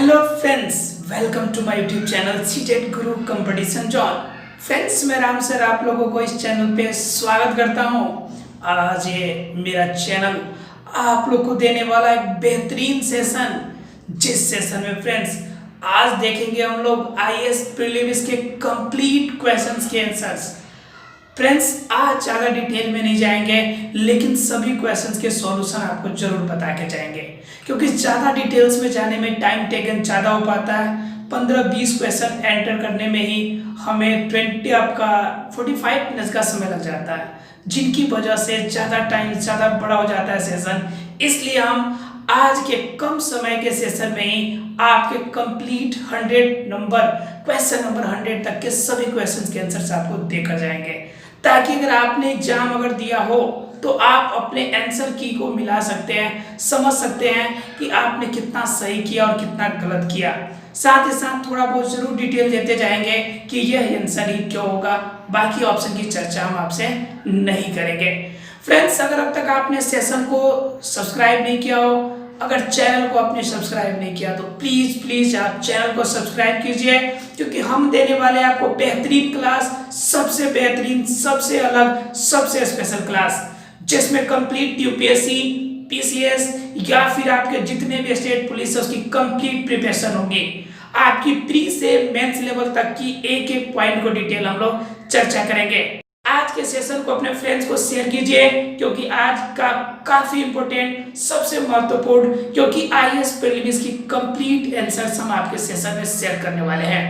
Hello friends, welcome to my YouTube channel CTET Guru competition zone. Friends, मैं Ram sir आप लोगों को इस चैनल पे स्वागत करता हूँ। आज ये मेरा चैनल आप लोग को देने वाला एक बेहतरीन सेशन, जिस सेशन में फ्रेंड्स आज देखेंगे हम लोग आईएएस प्रीलिम्स के कंप्लीट क्वेश्चंस के आंसर्स। फ्रेंड्स, आज ज़्यादा डिटेल में नहीं जाएंगे, लेकिन सभी क्वेश्चंस के सॉल्यूशन आपको जरूर बता के जाएंगे, क्योंकि ज़्यादा डिटेल्स में जाने में टाइम टेकन ज़्यादा हो पाता है। 15-20 क्वेश्चन एंटर करने में ही हमें 45 मिनट्स का समय लग जाता है, जिनकी वजह से ज़्यादा टाइम ज़्यादा बड़ा हो जाता है सेशन। इसलिए हम आज के कम समय के सेशन में ही आपके कंप्लीट 100 नंबर 100 तक के सभी क्वेश्चंस के आंसर्स आपको देकर जाएंगे, ताकि अगर आपने एग्जाम अगर दिया हो तो आप अपने आंसर की को मिला सकते हैं, समझ सकते हैं कि आपने कितना सही किया और कितना गलत किया। साथ ही साथ थोड़ा बहुत जरूर डिटेल देते जाएंगे कि यह आंसर ही क्यों होगा। बाकी ऑप्शन की चर्चा हम आपसे नहीं करेंगे। फ्रेंड्स, अगर अब तक आपने सेशन को सब्सक्राइब नहीं किया हो, अगर चैनल को आपने सब्सक्राइब नहीं किया तो प्लीज आप चैनल को सब्सक्राइब कीजिए, क्योंकि हम देने वाले हैं आपको बेहतरीन क्लास, सबसे बेहतरीन, सबसे अलग, सबसे स्पेशल क्लास, जिसमें कंप्लीट यूपीएससी, पीसीएस या फिर आपके जितने भी स्टेट पुलिस है उसकी कंप्लीट प्रिपरेशन होगी। आपकी प्री से मेंस लेवल तक की एक एक पॉइंट को डिटेल हम लोग चर्चा करेंगे। आज के सेशन को अपने फ्रेंड्स को शेयर कीजिए, क्योंकि आज का काफी इंपॉर्टेंट, सबसे महत्वपूर्ण, क्योंकि आईएएस प्रीलिम्स की कंप्लीट आंसर्स हम आपके सेशन में शेयर करने वाले हैं।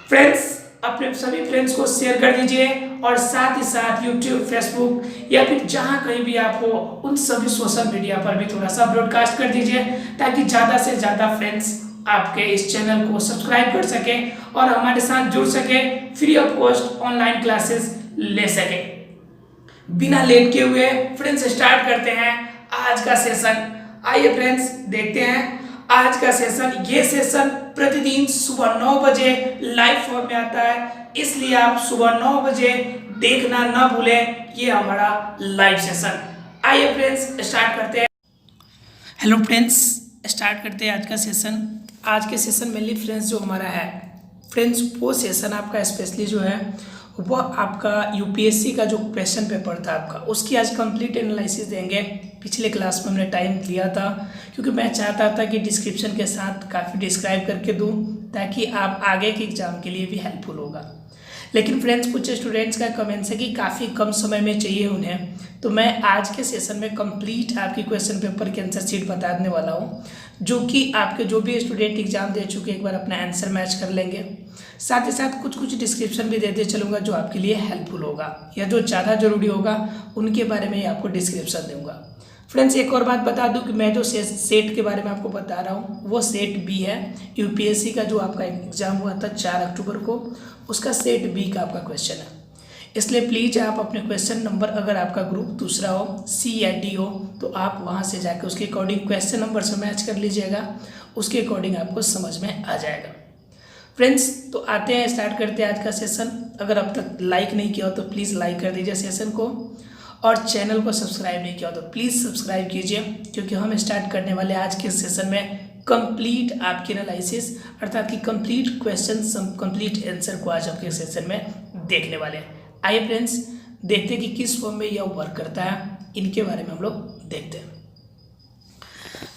फ्रेंड्स, अपने सभी फ्रेंड्स को शेयर कर दीजिए, और साथ ही साथ यूट्यूब, फेसबुक या फिर जहां कहीं भी आप हो, उन सभी सोशल मीडिया पर भी थोड़ा सा ब्रॉडकास्ट कर दीजिए, ताकि ज़्यादा से ज़्यादा फ्रेंड्स आपके इस चैनल को सब्सक्राइब कर सके और हमारे साथ जुड़ सके, free of cost online classes ले सके। बिना लेट किए हुए फ्रेंड्स स्टार्ट करते हैं आज का सेशन। आइए फ्रेंड्स, देखते हैं आज का सेशन। ये सेशन प्रतिदिन सुबह 9 बजे लाइव फॉर्म में आता है, इसलिए आप सुबह 9 बजे देखना ना भूलें, ये हमारा लाइव सेशन। आइए फ्रेंड्स स्टार्ट करते हैं। हेलो फ्रेंड्स, स्टार्ट करते हैं आज का सेशन। आज के सेशन में फ्रेंड्स जो हमारा है फ्रेंड्स, वो सेशन आपका स्पेशली जो है वो आपका यूपीएससी का जो क्वेश्चन पेपर था आपका, उसकी आज कंप्लीट एनालिसिस देंगे। पिछले क्लास में हमने टाइम लिया था, क्योंकि मैं चाहता था कि डिस्क्रिप्शन के साथ काफ़ी डिस्क्राइब करके दूं, ताकि आप आगे के एग्ज़ाम के लिए भी हेल्पफुल होगा। लेकिन फ्रेंड्स, कुछ स्टूडेंट्स का कमेंट्स है कि काफ़ी कम समय में चाहिए उन्हें, तो मैं आज के सेशन में कंप्लीट आपकी क्वेश्चन पेपर की आंसर शीट बता देने वाला हूँ, जो कि आपके जो भी स्टूडेंट एग्जाम दे चुके एक बार अपना आंसर मैच कर लेंगे। साथ ही साथ कुछ डिस्क्रिप्शन भी देते चलूँगा जो आपके लिए हेल्पफुल होगा, या जो ज़्यादा जरूरी होगा उनके बारे में आपको डिस्क्रिप्शन दूंगा। फ्रेंड्स, एक और बात बता दूं कि मैं जो सेट के बारे में आपको बता रहा हूं वो सेट बी है। यूपीएससी का जो आपका एग्जाम हुआ था 4 अक्टूबर को, उसका सेट बी का आपका क्वेश्चन है। इसलिए प्लीज़ आप अपने क्वेश्चन नंबर, अगर आपका ग्रुप दूसरा हो, सी या डी हो, तो आप वहां से जाकर उसके अकॉर्डिंग क्वेश्चन नंबर से मैच कर लीजिएगा, उसके अकॉर्डिंग आपको समझ में आ जाएगा। फ्रेंड्स, तो आते हैं, स्टार्ट करते हैं आज का सेशन। अगर अब तक लाइक नहीं किया हो तो प्लीज़ लाइक कर दीजिए सेशन को, और चैनल को सब्सक्राइब नहीं किया हो तो प्लीज़ सब्सक्राइब कीजिए, क्योंकि हम स्टार्ट करने वाले आज के सेशन में कंप्लीट आपकी एनालिसिस, अर्थात कि कंप्लीट क्वेश्चन, कंप्लीट आंसर को आज आपके सेशन में देखने वाले हैं। आइए फ्रेंड्स, देखते हैं कि किस फॉर्म में यह वर्क करता है, इनके बारे में हम लोग देखते हैं।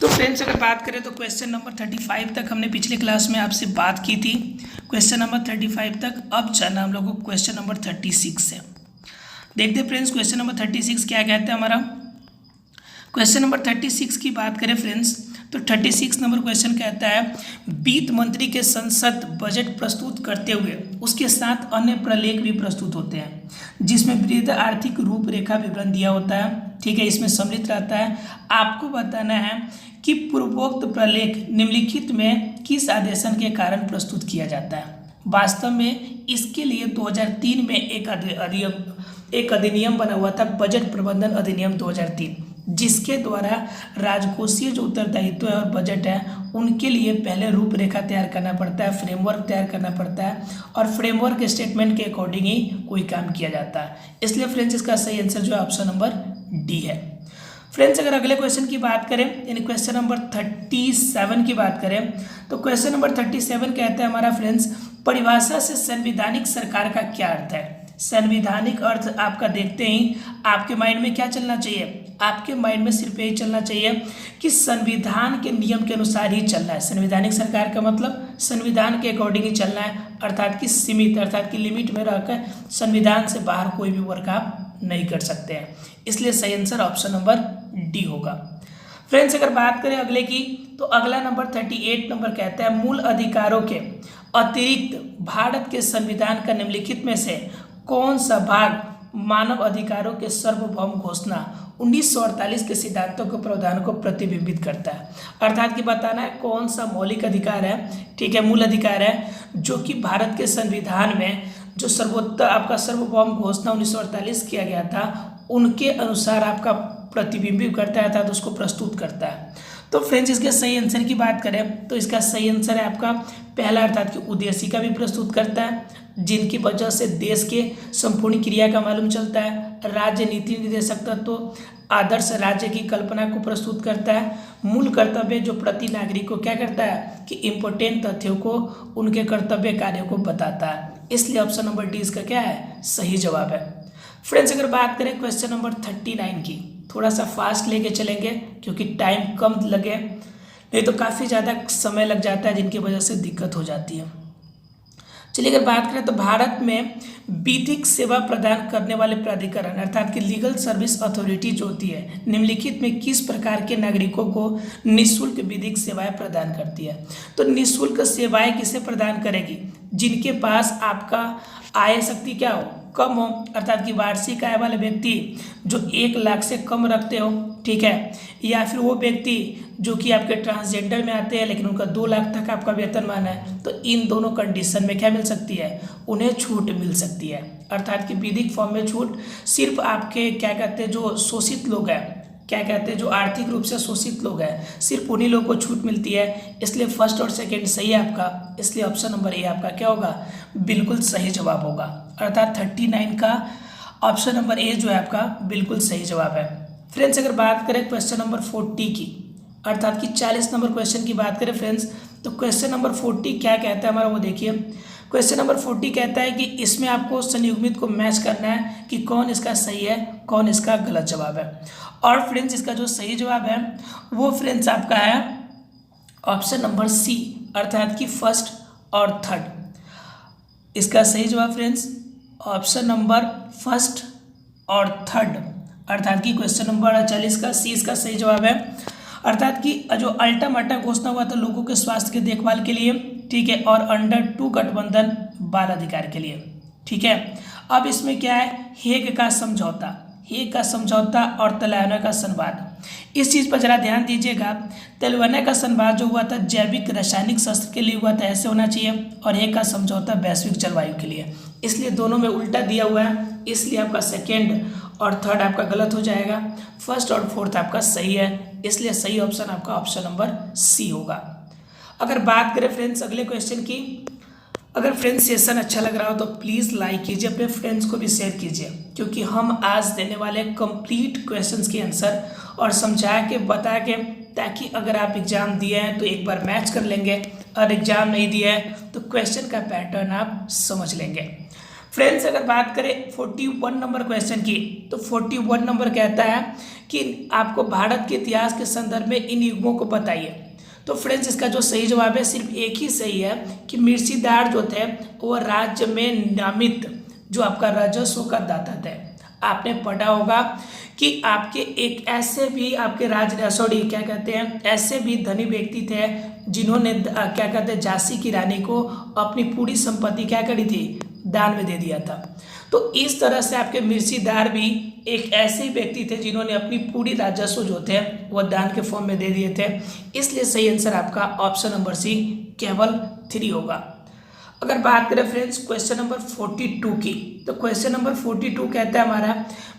तो फ्रेंड्स, अगर बात करें तो क्वेश्चन नंबर 35 तक हमने पिछले क्लास में आपसे बात की थी। क्वेश्चन नंबर 35 तक अब चलना हम लोग को क्वेश्चन नंबर 36 से। देखते हैं फ्रेंड्स, क्वेश्चन नंबर 36 क्या कहते हैं हमारा। क्वेश्चन नंबर 36 की बात करें फ्रेंड्स, तो 36 नंबर क्वेश्चन कहता है, वित्त मंत्री के संसद बजट प्रस्तुत करते हुए उसके साथ अन्य प्रलेख भी प्रस्तुत होते हैं, जिसमें वृहद आर्थिक रूपरेखा विवरण दिया होता है। ठीक है, इसमें सम्मिलित रहता है। आपको बताना है कि पूर्वोक्त प्रलेख निम्नलिखित में किस आदेशन के कारण प्रस्तुत किया जाता है। वास्तव में इसके लिए 2003 में एक अधिनियम बना हुआ था, बजट प्रबंधन अधिनियम 2003, जिसके द्वारा राजकोषीय जो उत्तरदायित्व है और बजट है, उनके लिए पहले रूपरेखा तैयार करना पड़ता है, फ्रेमवर्क तैयार करना पड़ता है, और फ्रेमवर्क स्टेटमेंट के अकॉर्डिंग ही कोई काम किया जाता है। इसलिए फ्रेंड्स, इसका सही आंसर जो है ऑप्शन नंबर डी है। फ्रेंड्स अगर अगले क्वेश्चन की बात करें यानी क्वेश्चन नंबर 37 की बात करें तो क्वेश्चन नंबर 37 कहता है हमारा फ्रेंड्स, परिभाषा से संवैधानिक सरकार का क्या अर्थ है। संवैधानिक अर्थ आपका देखते ही आपके माइंड में क्या चलना चाहिए, आपके माइंड में सिर्फ यही चलना चाहिए कि संविधान के नियम के अनुसार ही चलना है। संवैधानिक सरकार का मतलब संविधान के अकॉर्डिंग ही चलना है, अर्थात कि सीमित अर्थात कि लिमिट में रहकर संविधान से बाहर कोई भी वर्क आप नहीं कर सकते हैं। इसलिए सही आंसर ऑप्शन नंबर डी होगा। फ्रेंड्स अगर बात करें अगले की तो अगला नंबर 38 नंबर कहता है, मूल अधिकारों के अतिरिक्त भारत के संविधान का निम्नलिखित में से कौन सा भाग मानव अधिकारों के सार्वभौम घोषणा 1948 के सिद्धांतों के प्रावधान को प्रतिबिंबित करता है। अर्थात कि बताना है कौन सा मौलिक अधिकार है, ठीक है, मूल अधिकार है जो कि भारत के संविधान में जो सर्वोत्तम आपका सार्वभौम घोषणा 1948 किया गया था उनके अनुसार आपका प्रतिबिंबित करता है अर्थात उसको प्रस्तुत करता है। तो फ्रेंड्स इसके सही आंसर की बात करें तो इसका सही आंसर है आपका पहला अर्थात कि उद्देशिका भी प्रस्तुत करता है, जिनकी वजह से देश के संपूर्ण क्रिया का मालूम चलता है। राज्य नीति निर्देशक तत्व आदर्श राज्य की कल्पना को प्रस्तुत करता है। मूल कर्तव्य जो प्रति नागरिक को क्या करता है कि इम्पोर्टेंट तथ्यों को उनके कर्तव्य कार्यों को बताता है। इसलिए ऑप्शन नंबर डी इसका क्या है, सही जवाब है। फ्रेंड्स अगर बात करें क्वेश्चन नंबर 39 की, थोड़ा सा फास्ट लेके चलेंगे क्योंकि टाइम कम लगे, नहीं तो काफ़ी ज़्यादा समय लग जाता है जिनकी वजह से दिक्कत हो जाती है। चलिए अगर बात करें तो भारत में विधिक सेवा प्रदान करने वाले प्राधिकरण अर्थात कि लीगल सर्विस अथॉरिटी जो होती है निम्नलिखित में किस प्रकार के नागरिकों को निःशुल्क विधिक सेवाएं प्रदान करती है। तो निःशुल्क सेवाएं किसे प्रदान करेगी, जिनके पास आपका आय शक्ति क्या हो, कम हो, अर्थात कि वार्षिक आय वाले व्यक्ति जो 1 लाख से कम रखते हो, ठीक है, या फिर वो व्यक्ति जो कि आपके ट्रांसजेंडर में आते हैं लेकिन उनका 2 लाख तक आपका वेतनमान है। तो इन दोनों कंडीशन में क्या मिल सकती है, उन्हें छूट मिल सकती है। अर्थात कि विधिक फॉर्म में छूट सिर्फ आपके क्या कहते हैं जो शोषित लोग हैं, क्या कहते हैं जो आर्थिक रूप से शोषित लोग हैं, सिर्फ उन्हीं लोगों को छूट मिलती है। इसलिए फर्स्ट और सेकंड सही है आपका, इसलिए ऑप्शन नंबर ए आपका क्या होगा, बिल्कुल सही जवाब होगा। अर्थात 39 का ऑप्शन नंबर ए जो है आपका बिल्कुल सही जवाब है। फ्रेंड्स अगर बात करें क्वेश्चन नंबर 40 की, अर्थात कि 40 नंबर क्वेश्चन की बात करें फ्रेंड्स, तो क्वेश्चन नंबर 40 क्या कहता है हमारा वो देखिए। क्वेश्चन नंबर 40 कहता है कि इसमें आपको संयुग्मित को मैच करना है कि कौन इसका सही है कौन इसका गलत जवाब है। और फ्रेंड्स इसका जो सही जवाब है वो फ्रेंड्स आपका है ऑप्शन नंबर सी अर्थात कि फर्स्ट और थर्ड। इसका सही जवाब फ्रेंड्स ऑप्शन नंबर फर्स्ट और थर्ड अर्थात कि क्वेश्चन नंबर 40 का सी इसका सही जवाब है। अर्थात कि जो अल्टा मल्टा घोषणा हुआ था लोगों के स्वास्थ्य की देखभाल के लिए, ठीक है, और अंडर 2 गठबंधन बाल अधिकार के लिए, ठीक है। अब इसमें क्या है, हेग का समझौता, हेग का समझौता और तेलंगाना का संवाद, इस चीज़ पर जरा ध्यान दीजिएगा। तेलंगाना का संवाद जो हुआ था जैविक रासायनिक शस्त्र के लिए हुआ था, ऐसे होना चाहिए, और हेग का समझौता वैश्विक जलवायु के लिए, इसलिए दोनों में उल्टा दिया हुआ है, इसलिए आपका सेकेंड और थर्ड आपका गलत हो जाएगा, फर्स्ट और फोर्थ आपका सही है, इसलिए सही ऑप्शन आपका ऑप्शन नंबर सी होगा। अगर बात करें फ्रेंड्स अगले क्वेश्चन की, अगर फ्रेंड्स सेशन अच्छा लग रहा हो तो प्लीज़ लाइक कीजिए, अपने फ्रेंड्स को भी शेयर कीजिए, क्योंकि हम आज देने वाले कंप्लीट क्वेश्चंस के आंसर और समझा के बता के, ताकि अगर आप एग्ज़ाम दिए हैं तो एक बार मैच कर लेंगे, और एग्ज़ाम नहीं दिया है तो क्वेश्चन का पैटर्न आप समझ लेंगे। फ्रेंड्स अगर बात करें 41 नंबर क्वेश्चन की, तो 41 नंबर कहता है कि आपको भारत के इतिहास के संदर्भ में इन युगों को बताइए। तो फ्रेंड्स इसका जो सही जवाब है सिर्फ एक ही सही है कि मिर्सीदार जो थे वो राज्य में नामित जो आपका राजस्व का दाता थे। आपने पढ़ा होगा कि आपके एक ऐसे भी आपके क्या कहते हैं, ऐसे भी धनी व्यक्ति थे जिन्होंने क्या कहते हैं झांसी की रानी को अपनी पूरी संपत्ति क्या करी थी, दान में दे दिया था। तो इस तरह से आपके मिर्सीदार भी एक ऐसे व्यक्ति थे जिन्होंने अपनी पूरी राजस्व जो थे वह दान के फॉर्म में दे दिए थे, इसलिए सही आंसर आपका ऑप्शन नंबर सी केवल 3 होगा। अगर बात करें फ्रेंड्स क्वेश्चन नंबर 42 की, तो क्वेश्चन नंबर 42 कहता है हमारा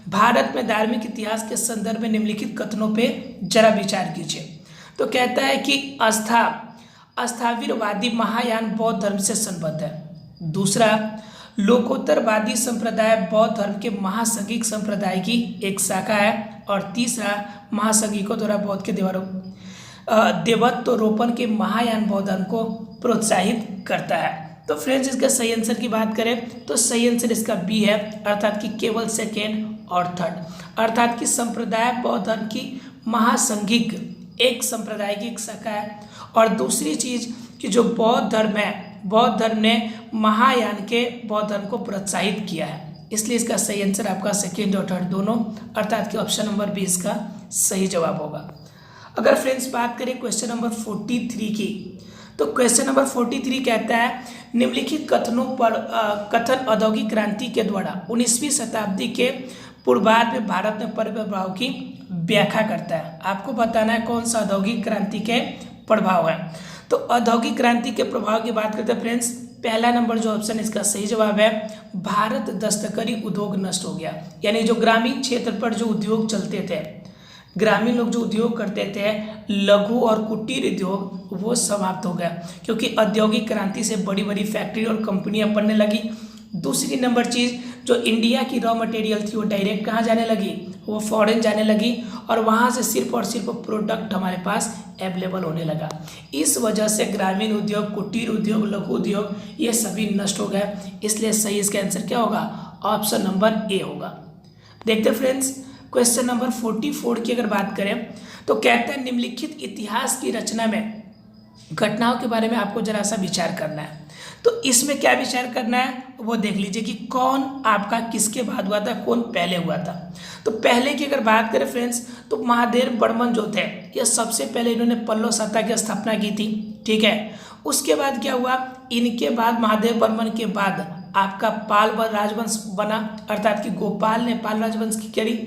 भारत में धार्मिक इतिहास के संदर्भ में निम्नलिखित कथनों पे जरा विचार कीजिए। तो कहता है कि अस्थावीरवादी महायान बौद्ध धर्म से संबद्ध है। दूसरा, लोकोत्तरवादी संप्रदाय बौद्ध धर्म के महासंघिक संप्रदाय की एक शाखा है। और तीसरा, महासंघिकों द्वारा बौद्ध के देवत्वरोपण के महायान बौद्ध धर्म को प्रोत्साहित करता है। तो फ्रेंड्स, इसका सही आंसर की बात करें तो सही आंसर इसका बी है, अर्थात कि केवल सेकेंड और थर्ड, अर्थात कि संप्रदाय बौद्ध धर्म की महासंघिक एक संप्रदाय की एक शाखा है। और दूसरी चीज कि जो बौद्ध धर्म है, बौद्ध धर्म ने महायान के बौद्ध धर्म को प्रोत्साहित किया है, इसलिए इसका सही आंसर आपका सेकेंड और थर्ड दोनों, अर्थात कि ऑप्शन नंबर बी इसका सही जवाब होगा। अगर फ्रेंड्स बात करें क्वेश्चन नंबर 43 की, तो क्वेश्चन नंबर 43 कहता है निम्नलिखित कथनों पर कथन औद्योगिक क्रांति के द्वारा 19वीं शताब्दी के पूर्वार्ध में भारत में पड़े प्रभाव की व्याख्या करता है। आपको बताना है कौन सा औद्योगिक क्रांति के प्रभाव है। तो औद्योगिक क्रांति के प्रभाव की बात करते हैं फ्रेंड्स, पहला नंबर जो ऑप्शन इसका सही जवाब है, भारत दस्तकारी उद्योग नष्ट हो गया। यानी जो ग्रामीण क्षेत्र पर जो उद्योग चलते थे, ग्रामीण लोग जो उद्योग करते थे, लघु और कुटीर उद्योग, वो समाप्त हो गया, क्योंकि औद्योगिक क्रांति से बड़ी बड़ी फैक्ट्री और कंपनियां बनने लगी। दूसरी नंबर चीज़, जो इंडिया की रॉ मटेरियल थी वो डायरेक्ट कहाँ जाने लगी, वो फॉरेन जाने लगी, और वहाँ से सिर्फ और सिर्फ प्रोडक्ट हमारे पास अवेलेबल होने लगा। इस वजह से ग्रामीण उद्योग, कुटीर उद्योग, लघु उद्योग ये सभी नष्ट हो गए। इसलिए सही इसका आंसर क्या होगा, ऑप्शन नंबर ए होगा। देखते फ्रेंड्स, क्वेश्चन नंबर 44 की अगर बात करें तो कहते हैं निम्नलिखित इतिहास की रचना में घटनाओं के बारे में आपको जरा सा विचार करना है। तो इसमें क्या विचार करना है वो देख लीजिए कि कौन आपका किसके बाद हुआ था, कौन पहले हुआ था। तो पहले की अगर बात करें फ्रेंड्स, तो महादेव वर्मन जो थे, ये सबसे पहले इन्होंने पल्लव सत्ता की स्थापना की थी, ठीक है। उसके बाद क्या हुआ, इनके बाद महादेव वर्मन के बाद आपका पाल राजवंश बना, अर्थात कि गोपाल ने पाल राजवंश की करी,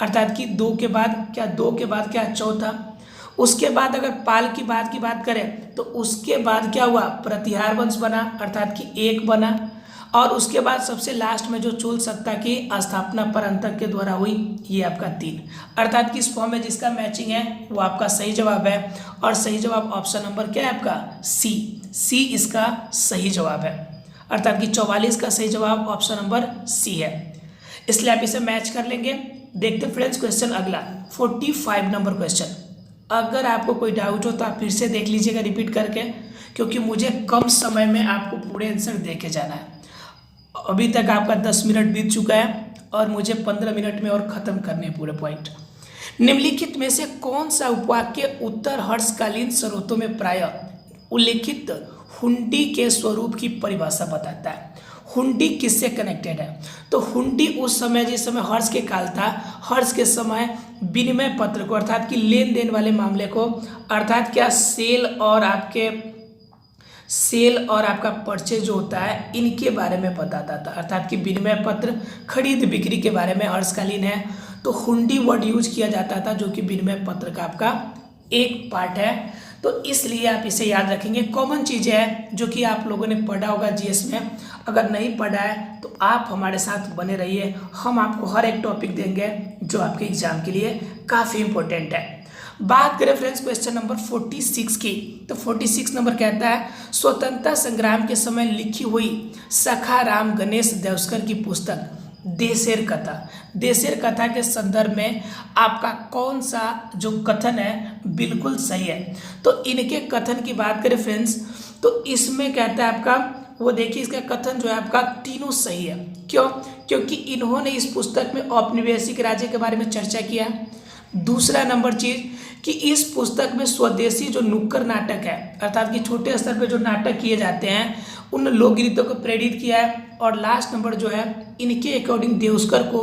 अर्थात कि दो के बाद क्या चौथा। उसके बाद अगर पाल की बात करें तो उसके बाद क्या हुआ, प्रतिहार वंश बना, अर्थात कि एक बना। और उसके बाद सबसे लास्ट में जो चोल सत्ता की स्थापना परंतक के द्वारा हुई, ये आपका 3, अर्थात कि इस फॉर्म में जिसका मैचिंग है वो आपका सही जवाब है। और सही जवाब ऑप्शन नंबर क्या है आपका, सी इसका सही जवाब है, अर्थात कि 44 का सही जवाब ऑप्शन नंबर सी है। इसलिए आप इसे मैच कर लेंगे। देखते फ्रेंड्स क्वेश्चन अगला 45 नंबर क्वेश्चन। अगर आपको कोई डाउट हो तो आप फिर से देख लीजिएगा रिपीट करके, क्योंकि मुझे कम समय में आपको पूरे आंसर देके जाना है। अभी तक आपका 10 मिनट बीत चुका है और मुझे 15 मिनट में और ख़त्म करने पूरे पॉइंट। निम्नलिखित में से कौन सा उपवाक्य उत्तर हर्षकालीन स्रोतों में प्रायः उल्लिखित हुंडी के स्वरूप की परिभाषा बताता है। हुंडी किससे कनेक्टेड है, तो हुंडी उस समय, जिस समय हर्ष के काल था, हर्ष के समय विनिमय पत्र को, अर्थात कि लेन देन वाले मामले को, अर्थात क्या सेल और आपका परचेज जो होता है, इनके बारे में बताता था। अर्थात कि विनिमय पत्र खरीद बिक्री के बारे में हर्षकालीन है, तो हुंडी वर्ड यूज किया जाता था, जो कि विनिमय पत्र का आपका एक पार्ट है। तो इसलिए आप इसे याद रखेंगे। कॉमन चीज़ें हैं जो कि आप लोगों ने पढ़ा होगा जीएस में। अगर नहीं पढ़ा है तो आप हमारे साथ बने रहिए, हम आपको हर एक टॉपिक देंगे जो आपके एग्जाम के लिए काफ़ी इंपॉर्टेंट है। बात करें फ्रेंड्स क्वेश्चन नंबर 46 की, तो 46 नंबर कहता है स्वतंत्रता संग्राम के समय लिखी हुई सखाराम गणेश देवस्कर की पुस्तक देशेर कथा के संदर्भ में आपका कौन सा जो कथन है बिल्कुल सही है। तो इनके कथन की बात करें फ्रेंड्स, तो इसमें कहता है आपका, वो देखिए इसका कथन जो है आपका तीनों सही है। क्यों? क्योंकि इन्होंने इस पुस्तक में औपनिवेशिक राज्य के बारे में चर्चा किया। दूसरा नंबर चीज कि इस पुस्तक में स्वदेशी जो नुक्कड़ नाटक है, अर्थात कि छोटे स्तर पर जो नाटक किए जाते हैं, उन लोकगीतों को प्रेरित किया है। और लास्ट नंबर जो है, इनके अकॉर्डिंग देवस्कर को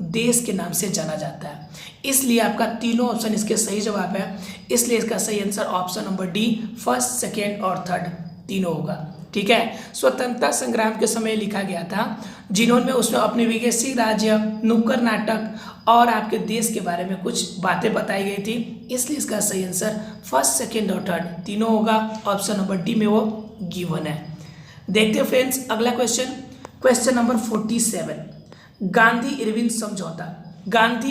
देश के नाम से जाना जाता है। इसलिए आपका तीनों ऑप्शन इसके सही जवाब है। इसलिए इसका सही answer option number D, first, second और थर्ड तीनों होगा। ठीक है, स्वतंत्रता संग्राम के समय लिखा गया था, जिन्होंने उसमें अपने विदेशी राज्य, नुक्कड़ नाटक और आपके देश के बारे में कुछ बातें बताई गई थी। इसलिए इसका सही आंसर फर्स्ट, सेकेंड और थर्ड तीनों होगा। ऑप्शन नंबर डी में वो गिवन है। देखते हैं फ्रेंड्स अगला क्वेश्चन नंबर 47, गांधी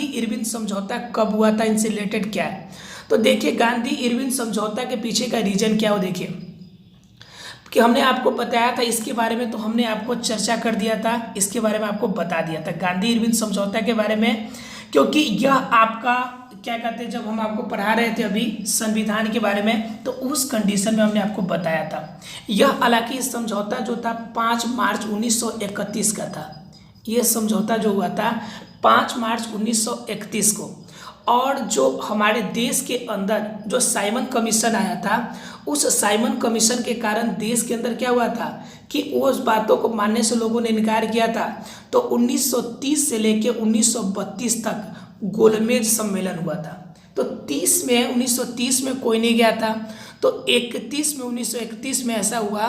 इरविन समझौता कब हुआ था, इनसे रिलेटेड क्या है। तो देखिए गांधी इरविन समझौता के पीछे का रीजन क्या हो, देखिए कि हमने आपको बताया था इसके बारे में, तो हमने आपको चर्चा कर दिया था, इसके बारे में आपको बता दिया था गांधी इरविन समझौता के बारे में, क्योंकि यह आपका क्या कहते हैं, जब हम आपको पढ़ा रहे थे अभी संविधान के बारे में, तो उस कंडीशन में हमने आपको बताया था। यह हालांकि समझौता जो था 5 मार्च 1931 का था। यह समझौता जो हुआ था 5 मार्च 1931 को। और जो हमारे देश के अंदर जो साइमन कमीशन आया था, उस साइमन कमीशन के कारण देश के अंदर क्या हुआ था कि उस बातों को मानने से लोगों ने इनकार किया था। तो 1930 से लेकर 1932 तक गोलमेज सम्मेलन हुआ था। तो 1930 में कोई नहीं गया था। तो 1931 में ऐसा हुआ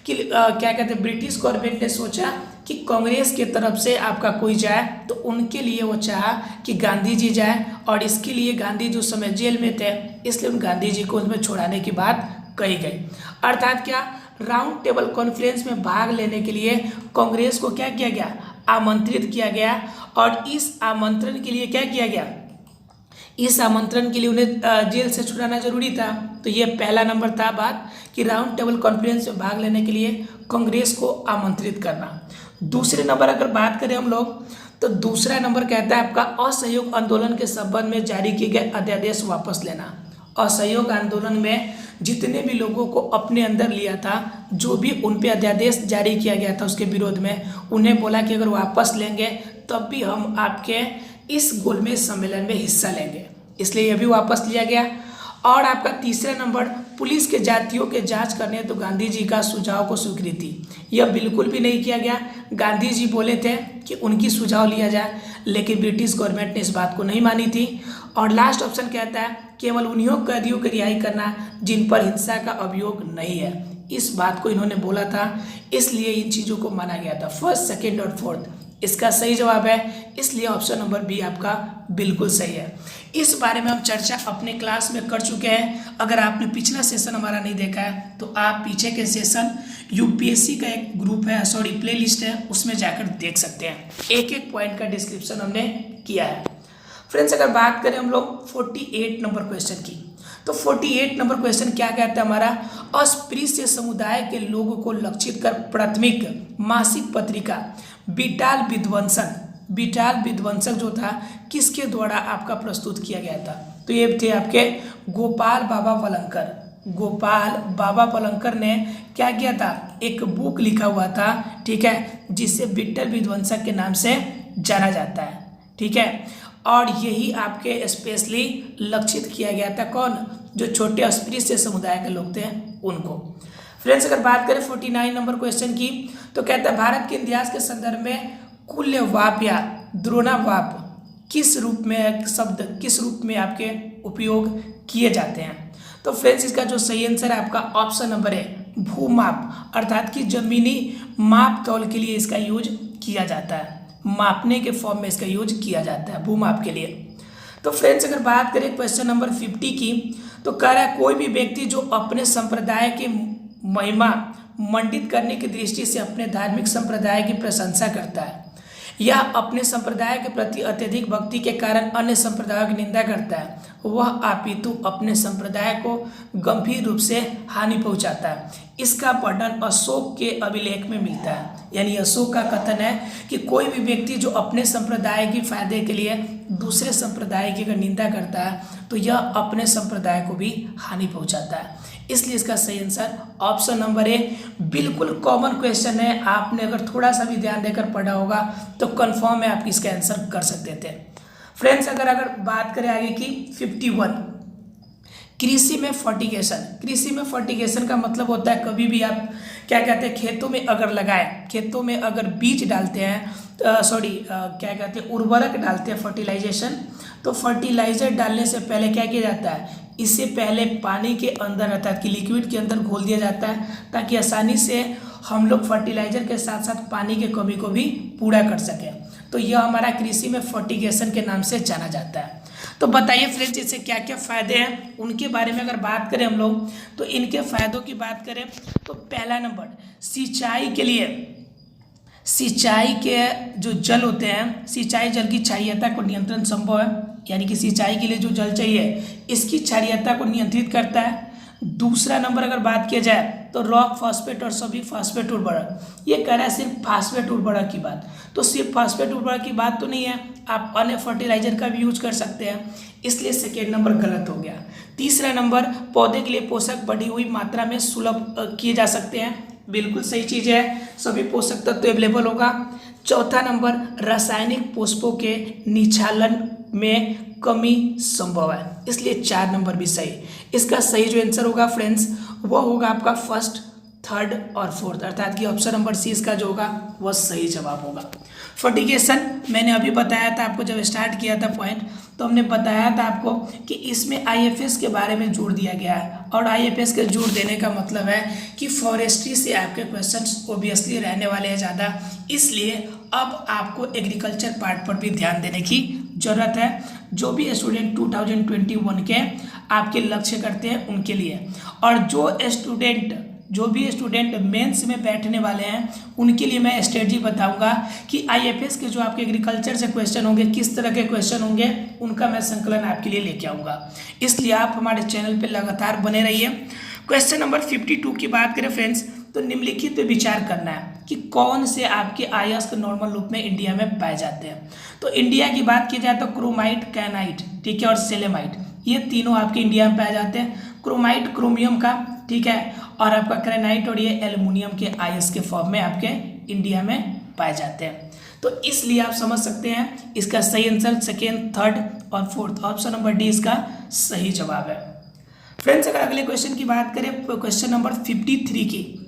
कि क्या कहते हैं, ब्रिटिश गवर्नमेंट ने सोचा कि कांग्रेस की तरफ से आपका कोई जाए, तो उनके लिए वो चाहा कि गांधी जी जाए, और इसके लिए गांधी जी उस समय जेल में थे, इसलिए उन गांधी जी को उसमें छोड़ाने की बात कही गई। अर्थात क्या, राउंड टेबल कॉन्फ्रेंस में भाग लेने के लिए कांग्रेस को क्या किया गया, आमंत्रित किया गया। और इस आमंत्रण के लिए क्या किया गया, इस आमंत्रण के लिए उन्हें जेल से छुड़ाना जरूरी था। तो ये पहला नंबर था बात कि राउंड टेबल कॉन्फ्रेंस में भाग लेने के लिए कांग्रेस को आमंत्रित करना। दूसरे नंबर अगर बात करें हम लोग, तो दूसरा नंबर कहता है आपका असहयोग आंदोलन के संबंध में जारी किए गए अध्यादेश वापस लेना। असहयोग आंदोलन में जितने भी लोगों को अपने अंदर लिया था, जो भी उन पे अध्यादेश जारी किया गया था उसके विरोध में, उन्हें बोला कि अगर वापस लेंगे तब भी हम आपके इस गोलमेज सम्मेलन में हिस्सा लेंगे, इसलिए यह भी वापस लिया गया। और आपका तीसरा नंबर, पुलिस के जातियों के जांच करने तो गांधी जी का सुझाव को स्वीकृति, यह बिल्कुल भी नहीं किया गया। गांधी जी बोले थे कि उनकी सुझाव लिया जाए, लेकिन ब्रिटिश गवर्नमेंट ने इस बात को नहीं मानी थी। और लास्ट ऑप्शन कहता है केवल उन्हीं कैदियों की रिहाई करना जिन पर हिंसा का अभियोग नहीं है, इस बात को इन्होंने बोला था, इसलिए इन चीज़ों को माना गया था। फर्स्ट, सेकेंड और फोर्थ इसका सही जवाब है, इसलिए ऑप्शन नंबर बी आपका बिल्कुल सही है। इस बारे में हम चर्चा अपने क्लास में कर चुके हैं। अगर आपने पिछला सेशन हमारा नहीं देखा है तो आप पीछे के सेशन यूपीएससी का एक ग्रुप है, सॉरी प्लेलिस्ट है, उसमें जाकर देख सकते हैं। एक एक पॉइंट का डिस्क्रिप्शन हमने किया है। फ्रेंड्स, अगर बात करें हम लोग 48 नंबर क्वेश्चन की, तो 48 नंबर क्वेश्चन क्या कहता है हमारा, अस्पृश्य समुदाय के लोगों को लक्षित कर प्राथमिक मासिक पत्रिका बीटाल विध्वंसक जो था किसके द्वारा आपका प्रस्तुत किया गया था, तो ये थे आपके गोपाल बाबा पलंकर ने क्या किया था, एक बुक लिखा हुआ था, ठीक है, जिसे बीटाल विध्वंसक के नाम से जाना जाता है, ठीक है। और यही आपके स्पेशली लक्षित किया गया था कौन, जो छोटे अस्पृश्य समुदाय के लोग थे उनको। फ्रेंड्स, अगर बात करें 49 नंबर क्वेश्चन की, तो कहता है भारत के इतिहास के संदर्भ में कुल्यवाप या द्रोणावाप किस रूप में आपके उपयोग किए जाते हैं। तो फ्रेंड्स, इसका जो सही आंसर है आपका ऑप्शन नंबर है भूमाप, अर्थात कि जमीनी माप तौल के लिए इसका यूज किया जाता है, मापने के फॉर्म में इसका यूज किया जाता है भूमाप के लिए। तो फ्रेंड्स, अगर बात करें क्वेश्चन नंबर 50 की, तो कह रहा है कोई भी व्यक्ति जो अपने संप्रदाय के महिमा मंडित करने की दृष्टि से अपने धार्मिक संप्रदाय की प्रशंसा करता है या अपने संप्रदाय के प्रति अत्यधिक भक्ति के कारण अन्य संप्रदायों की निंदा करता है, वह अपितु अपने संप्रदाय को गंभीर रूप से हानि पहुंचाता है। इसका वर्णन अशोक के अभिलेख में मिलता है। यानी अशोक का कथन है कि कोई भी व्यक्ति जो अपने संप्रदाय के फायदे के लिए दूसरे संप्रदाय की अगर निंदा करता है तो यह अपने संप्रदाय को भी हानि पहुंचाता है। इसलिए इसका सही आंसर ऑप्शन नंबर ए, बिल्कुल कॉमन क्वेश्चन है, आपने अगर थोड़ा सा भी ध्यान देकर पढ़ा होगा तो कंफर्म है आप इसका आंसर कर सकते थे। फ्रेंड्स, अगर बात करें आगे की 51, कृषि में फर्टिगेशन का मतलब होता है कभी भी आप क्या कहते हैं खेतों में अगर लगाएं, खेतों में अगर बीज डालते हैं, क्या कहते हैं उर्वरक डालते हैं फर्टिलाइजेशन, तो फर्टिलाइजर डालने से पहले क्या किया जाता है, इससे पहले पानी के अंदर अर्थात कि लिक्विड के अंदर घोल दिया जाता है ताकि आसानी से हम लोग फर्टिलाइजर के साथ साथ पानी की कमी को भी पूरा कर सकें। तो यह हमारा कृषि में फर्टिगेशन के नाम से जाना जाता है। तो बताइए फ्रेंड्स, इससे क्या क्या फ़ायदे हैं उनके बारे में अगर बात करें हम लोग, तो इनके फ़ायदों की बात करें तो पहला नंबर, सिंचाई के जो जल होते हैं, सिंचाई जल की क्षारीयता को नियंत्रण संभव है, यानी कि सिंचाई के लिए जो जल चाहिए इसकी क्षारीयता को नियंत्रित करता है। दूसरा नंबर अगर बात किया जाए तो रॉक फॉस्फेट और सभी फॉस्फेट उर्वरक, ये कह रहा है सिर्फ फॉस्फेट उर्वरक की बात, तो सिर्फ फॉस्फेट उर्वरक की बात तो नहीं है, आप अन्य फर्टिलाइजर का भी यूज कर सकते हैं, इसलिए सेकेंड नंबर गलत हो गया। तीसरा नंबर, पौधे के लिए पोषक बढ़ी हुई मात्रा में सुलभ किए जा सकते हैं, बिल्कुल सही चीज़ है, सभी पोषक तत्व अवेलेबल होगा। चौथा नंबर, रासायनिक पोषकों के निचालन में कमी संभव है, इसलिए 4 नंबर भी सही। इसका सही जो आंसर होगा फ्रेंड्स वो होगा आपका फर्स्ट, थर्ड और फोर्थ, अर्थात कि ऑप्शन नंबर सी इसका जो होगा वह सही जवाब होगा। फर्टिगेशन मैंने अभी बताया था आपको, जब स्टार्ट किया था पॉइंट तो हमने बताया था आपको कि इसमें आईएफएस के बारे में जोड़ दिया गया है, और आईएफएस के जोड़ देने का मतलब है कि फॉरेस्ट्री से आपके क्वेश्चंस ओबियसली रहने वाले हैं ज़्यादा, इसलिए अब आपको एग्रीकल्चर पार्ट पर भी ध्यान देने की ज़रूरत है, जो भी स्टूडेंट 2021 के आपके लक्ष्य करते हैं उनके लिए, और जो भी स्टूडेंट मेंस में बैठने वाले हैं उनके लिए मैं स्ट्रेटजी बताऊंगा कि आईएफएस के जो आपके एग्रीकल्चर से क्वेश्चन होंगे, किस तरह के क्वेश्चन होंगे, उनका मैं संकलन आपके लिए लेके आऊँगा, इसलिए आप हमारे चैनल पर लगातार बने रहिए। क्वेश्चन नंबर 52 की बात करें फ्रेंड्स, तो निम्नलिखित पे विचार करना है कि कौन से आपके अयस्क नॉर्मल रूप में इंडिया में पाए जाते हैं। तो इंडिया की बात की जाए तो क्रोमाइट, कैनाइट, ठीक है, और सेलेमाइट, ये तीनों आपके इंडिया में पाए जाते हैं। क्रोमाइट क्रोमियम का, ठीक है, और आपका ग्रेनाइट और ये एल्युमिनियम के अयस्क के फॉर्म में आपके इंडिया में पाए जाते हैं। तो इसलिए आप समझ सकते हैं इसका सही आंसर सेकेंड, थर्ड और फोर्थ, ऑप्शन नंबर डी इसका सही जवाब है। फ्रेंड्स अगर अगले क्वेश्चन की बात करें, क्वेश्चन नंबर 53 की,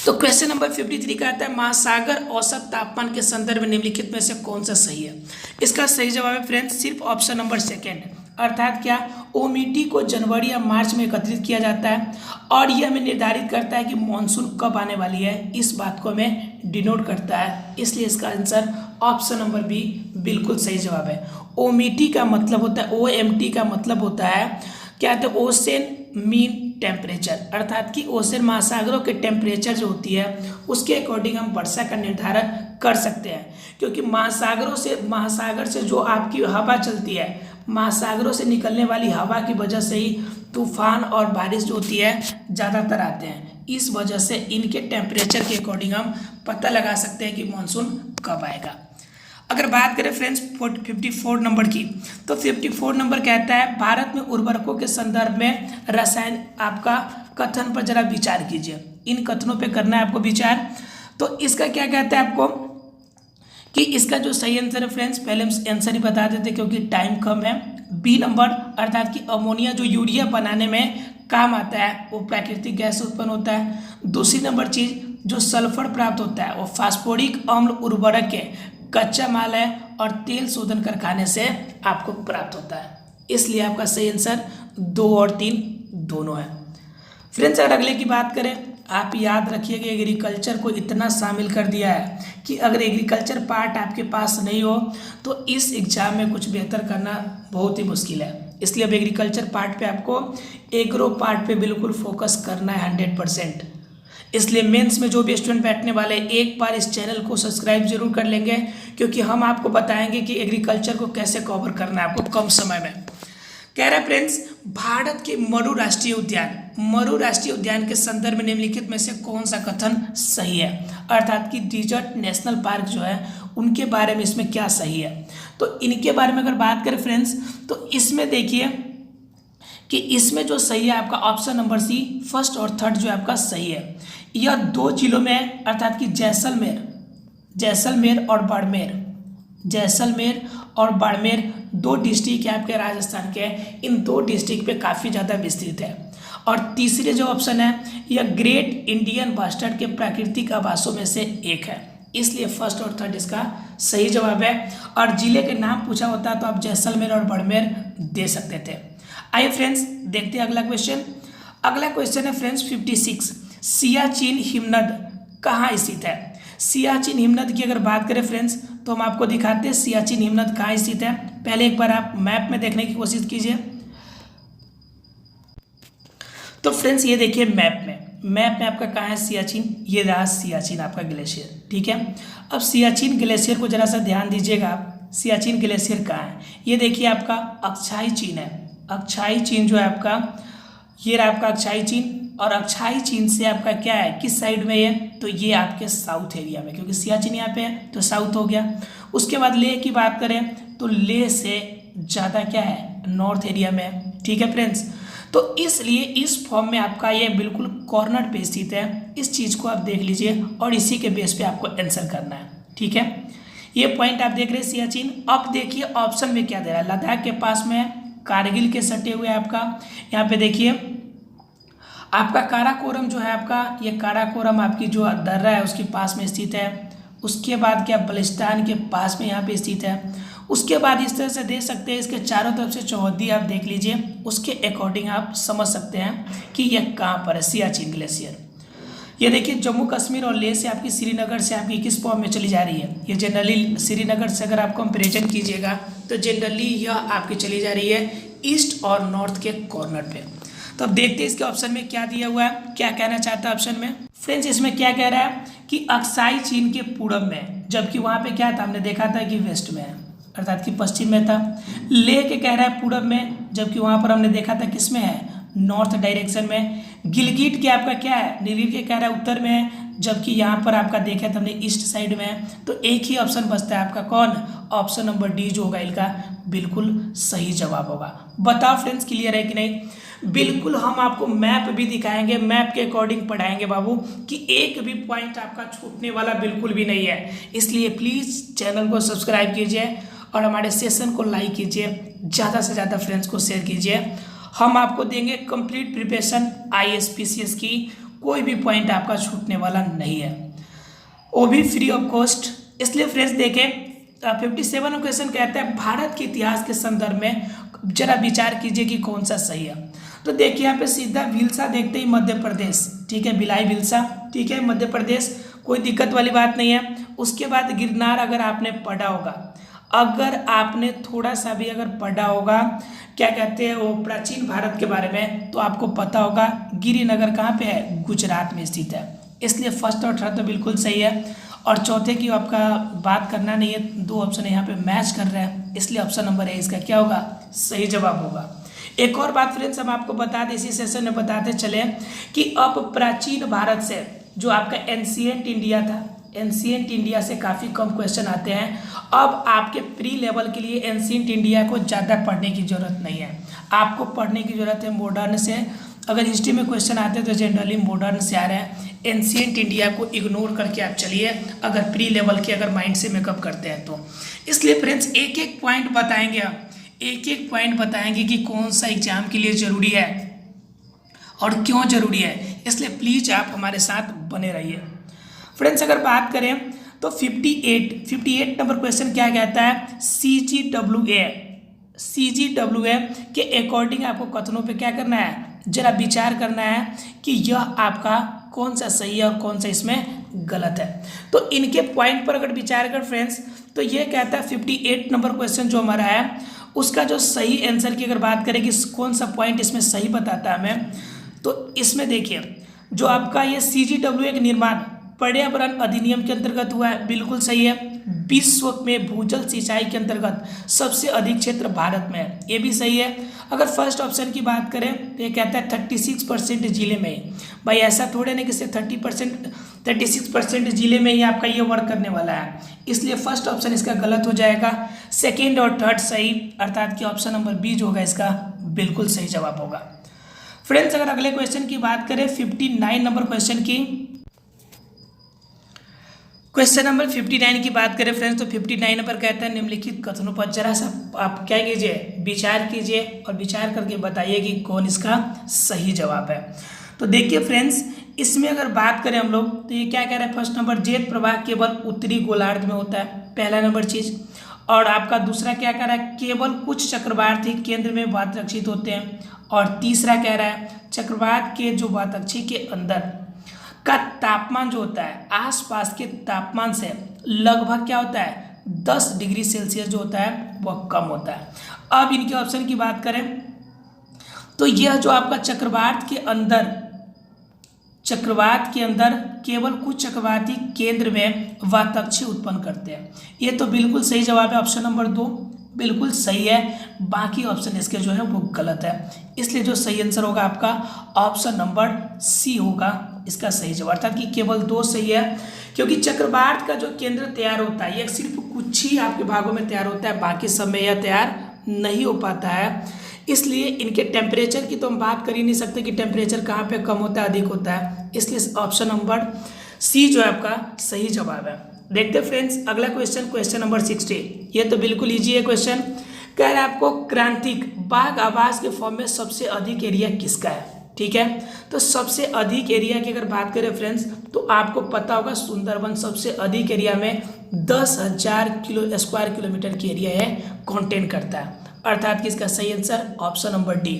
तो क्वेश्चन नंबर 53 कहता है महासागर औसत तापमान के संदर्भ में निम्नलिखित में से कौन सा सही है। इसका सही जवाब है फ्रेंड्स सिर्फ ऑप्शन नंबर सेकेंड, अर्थात क्या, ओमिटी को जनवरी या मार्च में एकत्रित किया जाता है, और यह हमें निर्धारित करता है कि मानसून कब आने वाली है, इस बात को हमें डिनोट करता है, इसलिए इसका आंसर ऑप्शन नंबर बी बिल्कुल सही जवाब है। ओमिटी का मतलब होता है, OMT का मतलब होता है क्या, तो ओशन मीन टेम्परेचर, अर्थात कि ओशन महासागरों के टेम्परेचर जो होती है उसके अकॉर्डिंग हम वर्षा का निर्धारण कर सकते हैं, क्योंकि महासागर से जो आपकी हवा चलती है, महासागरों से निकलने वाली हवा की वजह से ही तूफान और बारिश जो होती है ज़्यादातर आते हैं, इस वजह से इनके टेम्परेचर के अकॉर्डिंग हम पता लगा सकते हैं कि मानसून कब आएगा। अगर बात करें फ्रेंड्स 54 नंबर की, तो 54 नंबर कहता है भारत में उर्वरकों के संदर्भ में रसायन आपका कथन पर जरा विचार कीजिए, इन कथनों पे करना है आपको विचार। तो इसका क्या कहता है आपको कि इसका जो सही आंसर है फ्रेंड्स, पहले हम आंसर ही बता देते क्योंकि टाइम कम है। बी नंबर, अर्थात कि अमोनिया जो यूरिया बनाने में काम आता है वो प्राकृतिक गैस उत्पन्न होता है। दूसरी नंबर चीज़, जो सल्फर प्राप्त होता है वो फास्फोरिक अम्ल उर्वरक के कच्चा माल है और तेल शोधन कारखाने से आपको प्राप्त होता है, इसलिए आपका सही आंसर 2 और 3 दोनों है। फ्रेंड्स अगर अगले की बात करें, आप याद रखिएगा एग्रीकल्चर को इतना शामिल कर दिया है कि अगर एग्रीकल्चर पार्ट आपके पास नहीं हो तो इस एग्जाम में कुछ बेहतर करना बहुत ही मुश्किल है, इसलिए अब एग्रीकल्चर पार्ट पे आपको एग्रो पार्ट पे बिल्कुल फोकस करना है 100%। इसलिए मेंस में जो भी स्टूडेंट बैठने वाले एक बार इस चैनल को सब्सक्राइब जरूर कर लेंगे, क्योंकि हम आपको बताएंगे कि एग्रीकल्चर को कैसे कवर करना है आपको कम समय में। कह रहा है फ्रेंड्स भारत के मरु राष्ट्रीय उद्यान के संदर्भ में निम्नलिखित में से कौन सा कथन सही है, अर्थात कि डिजर्ट नेशनल पार्क जो है उनके बारे में इसमें क्या सही है। तो इनके बारे में अगर बात करें फ्रेंड्स, तो इसमें देखिए कि इसमें जो सही है आपका ऑप्शन नंबर सी, फर्स्ट और थर्ड जो आपका सही है। यह 2 जिलों में, अर्थात कि जैसलमेर और बाड़मेर 2 डिस्ट्रिक्ट है आपके राजस्थान के, इन 2 डिस्ट्रिक्ट पे काफ़ी ज़्यादा विस्तृत है। और तीसरे जो ऑप्शन है यह ग्रेट इंडियन बस्टर्ड के प्राकृतिक आवासों में से एक है, इसलिए फर्स्ट और थर्ड इसका सही जवाब है। और जिले के नाम पूछा होता तो आप जैसलमेर और बाड़मेर दे सकते थे। आइए फ्रेंड्स देखते हैं अगला क्वेश्चन। अगला क्वेश्चन है फ्रेंड्स 56, सियाचिन हिमनद कहाँ स्थित है। सियाचिन हिमनद की अगर बात करें फ्रेंड्स तो हम आपको दिखाते हैं सियाचिन हिमनद कहाँ स्थित है। पहले एक बार आप मैप में देखने की कोशिश कीजिए। तो फ्रेंड्स ये देखिए मैप में आपका कहाँ है सियाचिन, ये रहा सियाचिन आपका ग्लेशियर, ठीक है। अब सियाचिन ग्लेशियर को जरा सा ध्यान दीजिएगा आप, सियाचिन ग्लेशियर कहाँ है, ये देखिए आपका अक्षाई चीन है। अक्षाई चीन जो है आपका, ये रहा आपका अक्षाई चीन, और अक्षाई चीन से आपका क्या है, किस साइड में है, तो ये आपके साउथ एरिया में, क्योंकि सियाचिन यहाँ पे है तो साउथ हो गया। उसके बाद लेह की बात करें तो लेह से ज़्यादा क्या है, नॉर्थ एरिया में है। ठीक है फ्रेंड्स, तो इसलिए इस फॉर्म में आपका ये बिल्कुल कॉर्नर पे स्थित है। इस चीज़ को आप देख लीजिए और इसी के बेस पे आपको आंसर करना है। ठीक है, ये पॉइंट आप देख रहे हैं सियाचिन। अब देखिए ऑप्शन में क्या दे रहा है, लद्दाख के पास में है, कारगिल के सटे हुए आपका, यहाँ पे देखिए आपका काराकोरम जो है आपका, ये काराकोरम आपकी जो दर्रा है उसके पास में स्थित है। उसके बाद क्या, बलिस्तान के पास में यहाँ पे स्थित है। उसके बाद इस तरह से देख सकते हैं, इसके चारों तरफ से चौहद्दी आप देख लीजिए, उसके अकॉर्डिंग आप समझ सकते हैं कि यह कहाँ पर है, सियाचिन ग्लेशियर। ये देखिए जम्मू कश्मीर और लेह से आपकी श्रीनगर से आपकी किस फॉर्म में चली जा रही है, ये जनरली श्रीनगर से अगर आप कंपेरिजन कीजिएगा तो जनरली यह आपकी चली जा रही है ईस्ट और नॉर्थ के कॉर्नर पे। तो अब देखते हैं इसके ऑप्शन में क्या दिया हुआ है, क्या कहना चाहता है ऑप्शन में। फ्रेंड्स इसमें क्या कह रहा है कि अक्साई चीन के पूरब में, जबकि वहाँ पे क्या था, हमने देखा था कि वेस्ट में है, अर्थात कि पश्चिम में था। लेह के कह रहा है पूरब में, जबकि वहाँ पर हमने देखा था किस में है, नॉर्थ डायरेक्शन में। गिलगिट के आपका क्या है, नीलगिरी के कह रहा है उत्तर में है, जबकि यहाँ पर आपका देखा था हमने ईस्ट साइड में है। तो एक ही ऑप्शन बचता है आपका, कौन, ऑप्शन नंबर डी जो होगा इनका बिल्कुल सही जवाब होगा। बताओ फ्रेंड्स क्लियर है कि नहीं। बिल्कुल हम आपको मैप भी दिखाएंगे, मैप के अकॉर्डिंग पढ़ाएंगे बाबू, कि एक भी पॉइंट आपका छूटने वाला बिल्कुल भी नहीं है। इसलिए प्लीज़ चैनल को सब्सक्राइब कीजिए और हमारे सेशन को लाइक कीजिए, ज़्यादा से ज़्यादा फ्रेंड्स को शेयर कीजिए। हम आपको देंगे कंप्लीट प्रिपरेशन IAS-PCS की, कोई भी पॉइंट आपका छूटने वाला नहीं है, वो भी फ्री ऑफ कॉस्ट। इसलिए फ्रेंड्स देखें 57 क्वेश्चन कहता है भारत के इतिहास के संदर्भ में जरा विचार कीजिए कि कौन सा सही है। तो देखिए यहाँ पे सीधा भिलसा देखते ही मध्य प्रदेश, ठीक है, भिलाई भिलसा, ठीक है, मध्य प्रदेश, कोई दिक्कत वाली बात नहीं है। उसके बाद गिरनार, अगर आपने पढ़ा होगा, अगर आपने थोड़ा सा भी अगर पढ़ा होगा क्या कहते हैं वो प्राचीन भारत के बारे में, तो आपको पता होगा गिरिनगर कहाँ पे है, गुजरात में स्थित है। इसलिए फर्स्ट और थर्ड तो बिल्कुल सही है, और चौथे की आपका बात करना नहीं है, दो ऑप्शन यहाँ पे मैच कर रहे हैं, इसलिए ऑप्शन नंबर ए इसका क्या होगा, सही जवाब होगा। एक और बात फ्रेंड्स हम आपको बता दें, इसी सेशन में बताते चले कि अब प्राचीन भारत से जो आपका एंशिएंट इंडिया था, एंशिएंट इंडिया से काफ़ी कम क्वेश्चन आते हैं। अब आपके प्री लेवल के लिए एंशिएंट इंडिया को ज़्यादा पढ़ने की ज़रूरत नहीं है, आपको पढ़ने की ज़रूरत है मॉडर्न से। अगर हिस्ट्री में क्वेश्चन आते हैं तो जनरली मॉडर्न से आ रहे हैं, एंशिएंट इंडिया को इग्नोर करके आप चलिए, अगर प्री लेवल के अगर माइंड से मेकअप करते हैं तो। इसलिए फ्रेंड्स एक एक पॉइंट बताएंगे, आप एक एक पॉइंट बताएंगे कि कौन सा एग्जाम के लिए ज़रूरी है और क्यों ज़रूरी है, इसलिए प्लीज़ आप हमारे साथ बने रहिए। फ्रेंड्स अगर बात करें तो 58 नंबर क्वेश्चन क्या कहता है, CGWA के अकॉर्डिंग आपको कथनों पे क्या करना है, जरा विचार करना है कि यह आपका कौन सा सही है और कौन सा इसमें गलत है। तो इनके पॉइंट पर अगर विचार कर फ्रेंड्स, तो ये कहता है 58 नंबर क्वेश्चन जो हमारा है उसका जो सही आंसर की अगर बात करें कि कौन सा पॉइंट इसमें सही बताता है हमें, तो इसमें देखिए जो आपका ये CGWA का निर्माण पर्यावरण अधिनियम के अंतर्गत हुआ है, बिल्कुल सही है। विश्व में भूजल सिंचाई के अंतर्गत सबसे अधिक क्षेत्र भारत में है, ये भी सही है। अगर फर्स्ट ऑप्शन की बात करें तो ये कहता है 36% जिले में ही, भाई ऐसा थोड़े नहीं कि सिर्फ 36% जिले में ही आपका ये वर्क करने वाला है, इसलिए फर्स्ट ऑप्शन इसका गलत हो जाएगा। सेकेंड और थर्ड सही, अर्थात कि ऑप्शन नंबर बी जो होगा इसका बिल्कुल सही जवाब होगा। फ्रेंड्स अगर अगले क्वेश्चन की बात करें 59 नंबर क्वेश्चन की, क्वेश्चन नंबर 59 की बात करें फ्रेंड्स, तो 59 नंबर कहता है निम्नलिखित कथनों पर जरा सा आप क्या कीजिए, विचार कीजिए और विचार करके बताइए कि कौन इसका सही जवाब है। तो देखिए फ्रेंड्स इसमें अगर बात करें हम लोग तो ये क्या कह रहा है, फर्स्ट नंबर जेट प्रवाह केवल उत्तरी गोलार्ध में होता है, पहला नंबर चीज़। और आपका दूसरा क्या कह रहा है, केवल कुछ चक्रवाती केंद्र में वातरक्षित होते हैं। और तीसरा कह रहा है चक्रवात के जो वातक्षी के अंदर का तापमान जो होता है आसपास के तापमान से लगभग क्या होता है 10 डिग्री सेल्सियस जो होता है वह कम होता है। अब इनके ऑप्शन की बात करें तो यह जो आपका चक्रवात के अंदर केवल कुछ चक्रवाती केंद्र में वातक्षी उत्पन्न करते हैं, ये तो बिल्कुल सही जवाब है ऑप्शन नंबर 2। बिल्कुल सही है, बाकी ऑप्शन इसके जो है वो गलत है। इसलिए जो सही आंसर होगा आपका ऑप्शन नंबर सी होगा इसका सही जवाब, अर्थात कि केवल 2 सही है। क्योंकि चक्रवात का जो केंद्र तैयार होता है यह सिर्फ कुछ ही आपके भागों में तैयार होता है, बाकी सब में यह तैयार नहीं हो पाता है। इसलिए इनके टेम्परेचर की तो हम बात कर ही नहीं सकते कि टेम्परेचर कहाँ पे कम होता है अधिक होता है, इसलिए ऑप्शन नंबर सी जो है आपका सही जवाब है। देखते फ्रेंड्स अगला क्वेश्चन नंबर 60। ये तो बिल्कुल ईजी है क्वेश्चन। कह रहा है आपको क्रांतिक बाघ आवास के फॉर्म में सबसे अधिक एरिया किसका है, ठीक है। तो सबसे अधिक एरिया की अगर बात करें फ्रेंड्स तो आपको पता होगा सुंदरबन सबसे अधिक एरिया में 10,000 स्क्वायर किलोमीटर की एरिया है कंटेन करता है, अर्थात कि इसका सही आंसर ऑप्शन नंबर डी।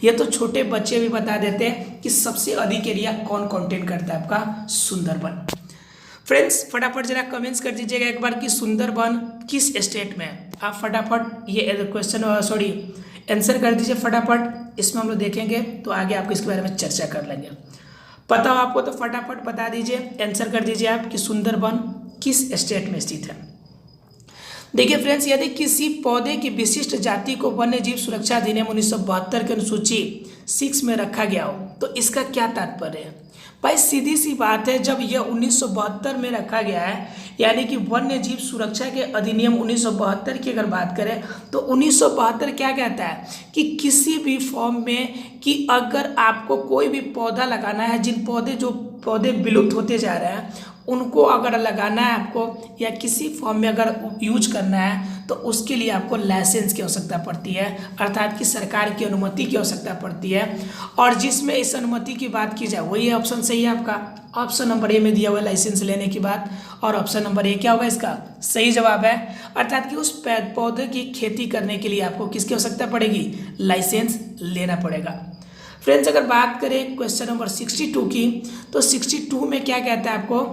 ये तो छोटे बच्चे भी बता देते हैं कि सबसे अधिक एरिया कौन कंटेन करता है, आपका सुंदरबन। फ्रेंड्स फटाफट जरा कमेंट्स कर दीजिएगा एक बार कि सुंदरबन किस स्टेट में है। आप फटाफट ये क्वेश्चन आंसर कर दीजिए फटाफट, इसमें हम लोग देखेंगे तो आगे आपको इसके बारे में चर्चा कर लेंगे। पता हो आपको तो फटाफट बता दीजिए, आंसर कर दीजिए आप कि सुंदरबन किस स्टेट में स्थित है। देखिए फ्रेंड्स यदि किसी पौधे की विशिष्ट जाति को वन्य जीव सुरक्षा अधिनियम 1972 की अनुसूची 6 में रखा गया हो तो इसका क्या तात्पर्य है। भाई सीधी सी बात है, जब यह 1972 में रखा गया है यानी कि वन्य जीव सुरक्षा के अधिनियम 1972 की अगर बात करें तो 1972 क्या कहता है कि किसी भी फॉर्म में कि अगर आपको कोई भी पौधा लगाना है, जिन पौधे विलुप्त होते जा रहे हैं उनको अगर लगाना है आपको या किसी फॉर्म में अगर यूज करना है तो उसके लिए आपको लाइसेंस की आवश्यकता पड़ती है, अर्थात कि सरकार की अनुमति की आवश्यकता पड़ती है। और जिसमें इस अनुमति की बात की जाए वही ऑप्शन सही है आपका, ऑप्शन नंबर ए में दिया हुआ लाइसेंस लेने की बात, और ऑप्शन नंबर ए क्या होगा इसका सही जवाब है। अर्थात कि उस पौधे की खेती करने के लिए आपको किसकी आवश्यकता पड़ेगी, लाइसेंस लेना पड़ेगा। फ्रेंड्स अगर बात करें क्वेश्चन नंबर 62 की तो 62 में क्या कहता है आपको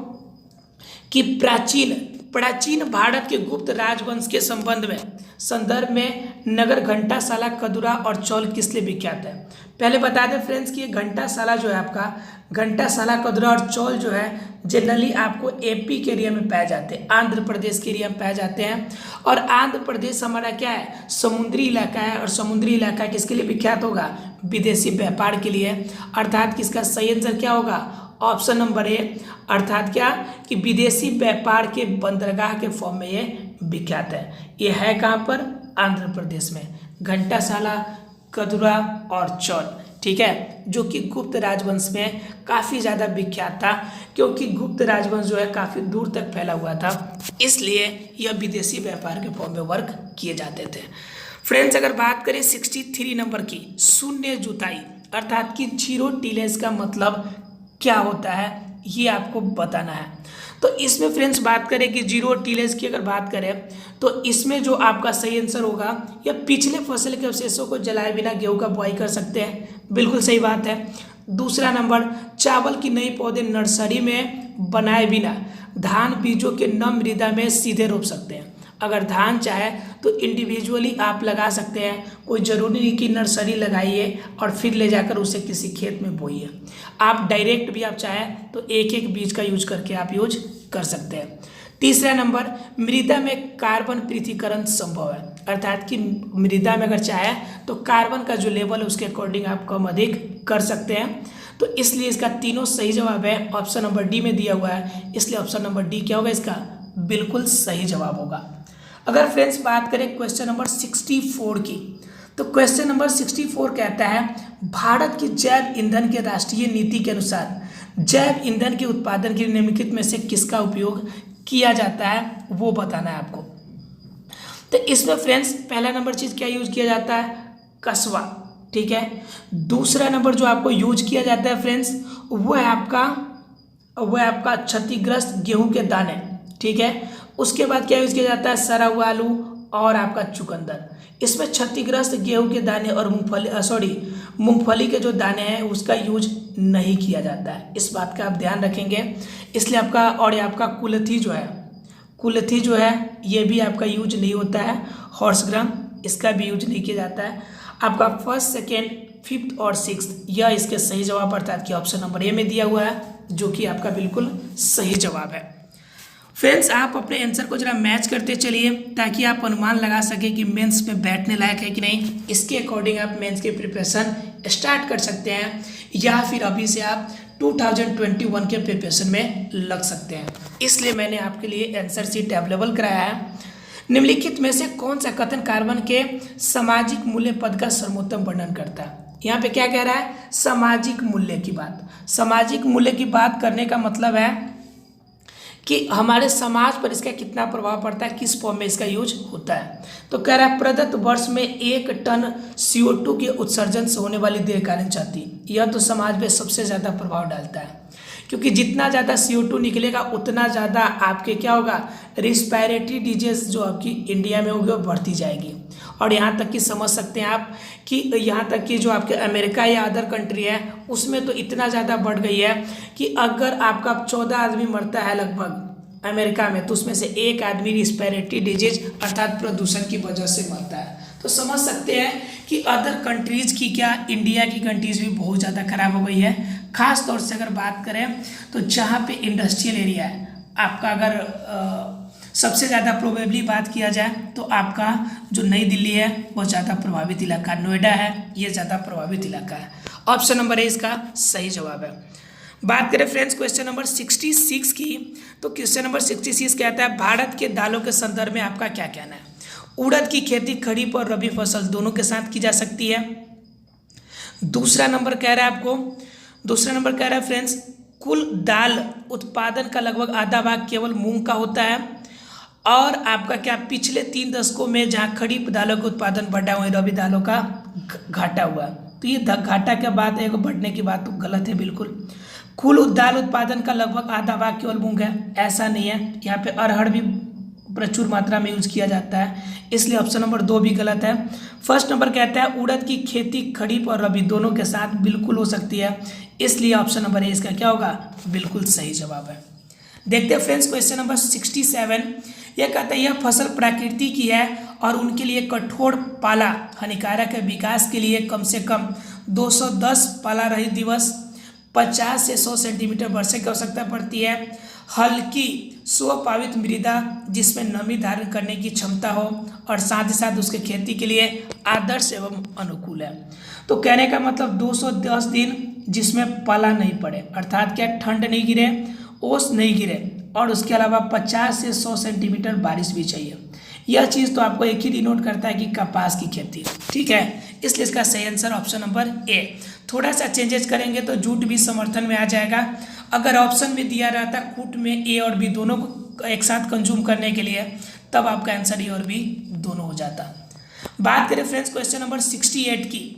कि प्राचीन भारत के गुप्त राजवंश के संदर्भ में नगर घंटाशाला, कदुरा और चौल किस लिए विख्यात है। पहले बता दें फ्रेंड्स कि घंटाशाला जो है आपका घंटाशाला, कदुरा और चौल जो है जनरली आपको एपी के एरिया में पाए जाते हैं, आंध्र प्रदेश के एरिया में पाए जाते हैं। और आंध्र प्रदेश हमारा क्या है, समुद्री इलाका है, और समुद्री इलाका किसके लिए विख्यात होगा, विदेशी व्यापार के लिए, अर्थात कि इसका सही आंसर क्या होगा ऑप्शन नंबर ए, अर्थात क्या कि विदेशी व्यापार के बंदरगाह के फॉर्म में ये विख्यात है। ये है कहाँ पर, आंध्र प्रदेश में, घंटाशाला, कदुरा और चौल, ठीक है, जो कि गुप्त राजवंश में काफ़ी ज़्यादा विख्यात था, क्योंकि गुप्त राजवंश जो है काफ़ी दूर तक फैला हुआ था, इसलिए यह विदेशी व्यापार के फॉर्म में वर्क किए जाते थे। फ्रेंड्स अगर बात करें 63 नंबर की, शून्य जुताई अर्थात कि जीरो टिलेज का मतलब क्या होता है ये आपको बताना है। तो इसमें फ्रेंड्स बात करें कि जीरो टिलेज की अगर बात करें तो इसमें जो आपका सही आंसर होगा, या पिछले फसल के अवशेषों को जलाए बिना गेहूं का बुआई कर सकते हैं, बिल्कुल सही बात है। दूसरा नंबर, चावल की नई पौधे नर्सरी में बनाए बिना धान बीजों के नम मृदा में सीधे रोप सकते हैं। अगर धान चाहे तो इंडिविजुअली आप लगा सकते हैं, कोई ज़रूरी नहीं कि नर्सरी लगाइए और फिर ले जाकर उसे किसी खेत में बोइए। आप डायरेक्ट भी आप चाहें तो एक एक बीज का यूज करके आप यूज कर सकते हैं। तीसरा नंबर, मृदा में कार्बन पृथक्करण संभव है, अर्थात कि मृदा में अगर चाहे तो कार्बन का जो लेवल है उसके अकॉर्डिंग आप कम अधिक कर सकते हैं। तो इसलिए इसका तीनों सही जवाब है, ऑप्शन नंबर डी में दिया हुआ है, इसलिए ऑप्शन नंबर डी क्या होगा इसका बिल्कुल सही जवाब होगा। अगर फ्रेंड्स बात करें क्वेश्चन नंबर 64 की, तो क्वेश्चन नंबर 64 कहता है भारत की जैव ईंधन के राष्ट्रीय नीति के अनुसार जैव ईंधन के उत्पादन के लिए निम्नलिखित में से किसका उपयोग किया जाता है वो बताना है आपको। तो इसमें फ्रेंड्स पहला नंबर चीज क्या यूज किया जाता है, कस्बा, ठीक है। दूसरा नंबर जो आपको यूज किया जाता है फ्रेंड्स वो है आपका क्षतिग्रस्त गेहूं के दाने, ठीक है। उसके बाद क्या यूज किया जाता है, सड़ा हुआ आलू और आपका चुकंदर। इसमें क्षतिग्रस्त गेहूं के दाने और मूंगफली के जो दाने हैं उसका यूज नहीं किया जाता है, इस बात का आप ध्यान रखेंगे। इसलिए आपका और ये आपका कुलथी जो है ये भी आपका यूज नहीं होता है, हॉर्स ग्राम इसका भी यूज नहीं किया जाता है। आपका फर्स्ट, सेकेंड, फिफ्थ और सिक्स्थ यह इसके सही जवाब अर्थात कि ऑप्शन नंबर ए में दिया हुआ है, जो कि आपका बिल्कुल सही जवाब है। फ्रेंड्स आप अपने आंसर को जरा मैच करते चलिए ताकि आप अनुमान लगा सकें कि मेंस में बैठने लायक है कि नहीं। इसके अकॉर्डिंग आप मेंस की प्रिपरेशन स्टार्ट कर सकते हैं या फिर अभी से आप 2021 के प्रिपरेशन में लग सकते हैं। इसलिए मैंने आपके लिए आंसर शीट अवेलेबल कराया है। निम्नलिखित में से कौन सा कथन कार्बन के सामाजिक मूल्य पद का सर्वोत्तम वर्णन करता है। यहाँ पे क्या कह रहा है, सामाजिक मूल्य की बात। सामाजिक मूल्य की बात करने का मतलब है कि हमारे समाज पर इसका कितना प्रभाव पड़ता है, किस फॉर्म में इसका यूज होता है। तो कह रहा है प्रदत्त वर्ष में 1 टन CO2 के उत्सर्जन से होने वाली दीर्घकालीन क्षति, यह तो समाज पे सबसे ज़्यादा प्रभाव डालता है, क्योंकि जितना ज़्यादा CO2 निकलेगा उतना ज़्यादा आपके क्या होगा, रिस्पायरेटरी डिजीज जो आपकी इंडिया में होगी वो बढ़ती जाएगी। और यहाँ तक कि समझ सकते हैं आप कि यहाँ तक कि जो आपके अमेरिका या अदर कंट्री है उसमें तो इतना ज़्यादा बढ़ गई है कि अगर आपका 14 आदमी मरता है लगभग अमेरिका में, तो उसमें से 1 आदमी रिस्पायरेटरी डिजीज अर्थात प्रदूषण की वजह से मरता है। तो समझ सकते हैं कि अदर कंट्रीज़ की क्या, इंडिया की कंट्रीज़ भी बहुत ज़्यादा खराब हो गई है। ख़ास तौर से अगर बात करें तो जहाँ पे इंडस्ट्रियल एरिया है आपका, अगर सबसे ज़्यादा प्रोबेबली बात किया जाए तो आपका जो नई दिल्ली है वो ज़्यादा प्रभावित इलाका, नोएडा है ये ज़्यादा प्रभावित इलाका है। ऑप्शन नंबर ए इसका सही जवाब है। बात करें फ्रेंड्स क्वेश्चन नंबर 66 की, तो क्वेश्चन नंबर 66 कहता है भारत के दालों के संदर्भ में आपका क्या कहना है। उड़द की खेती खरीफ और रबी फसल दोनों के साथ की जा सकती है। दूसरा नंबर कह रहा है फ्रेंड्स कुल दाल उत्पादन का लगभग आधा भाग केवल मूंग का होता है। और आपका क्या, पिछले 3 दशकों में जहाँ खरीफ दालों का उत्पादन बढ़ा हुआ है रबी दालों का घाटा हुआ। तो ये घाटा क्या बात है, बढ़ने की बात तो गलत है बिल्कुल। कुल दाल उत्पादन का लगभग आधा भाग केवल मूंग है, ऐसा नहीं है। यहाँ पे अरहर भी प्रचुर मात्रा में यूज किया जाता है, इसलिए ऑप्शन नंबर 2 भी गलत है। फर्स्ट नंबर कहता है उड़द की खेती खरीफ और रबी दोनों के साथ बिल्कुल हो सकती है, इसलिए ऑप्शन नंबर ए इसका क्या होगा, बिल्कुल सही जवाब है। देखते हैं फ्रेंड्स क्वेश्चन नंबर 67, यह कहता है यह फसल प्रकृति की है और उनके लिए कठोर पाला हानिकारक है। विकास के लिए कम से कम 210 पाला रहित दिवस, 50 से 100 सेंटीमीटर वर्षा की आवश्यकता पड़ती है। हल्की स्वप्लावित मृदा जिसमें नमी धारण करने की क्षमता हो और साथ ही साथ उसके खेती के लिए आदर्श एवं अनुकूल है। तो कहने का मतलब 210 दिन जिसमें पाला नहीं पड़े, अर्थात क्या ठंड नहीं गिरे, ओस नहीं गिरे, और उसके अलावा 50 से 100 सेंटीमीटर बारिश भी चाहिए। यह चीज़ तो आपको एक ही डिनोट करता है कि कपास की खेती, ठीक है। इसलिए इसका सही आंसर ऑप्शन नंबर ए। थोड़ा सा चेंजेस करेंगे तो जूट भी समर्थन में आ जाएगा। अगर ऑप्शन में दिया रहता कूट में ए और बी दोनों को एक साथ कंज्यूम करने के लिए, तब आपका आंसर ए और बी दोनों हो जाता। बात करें फ्रेंड्स क्वेश्चन नंबर 68 की,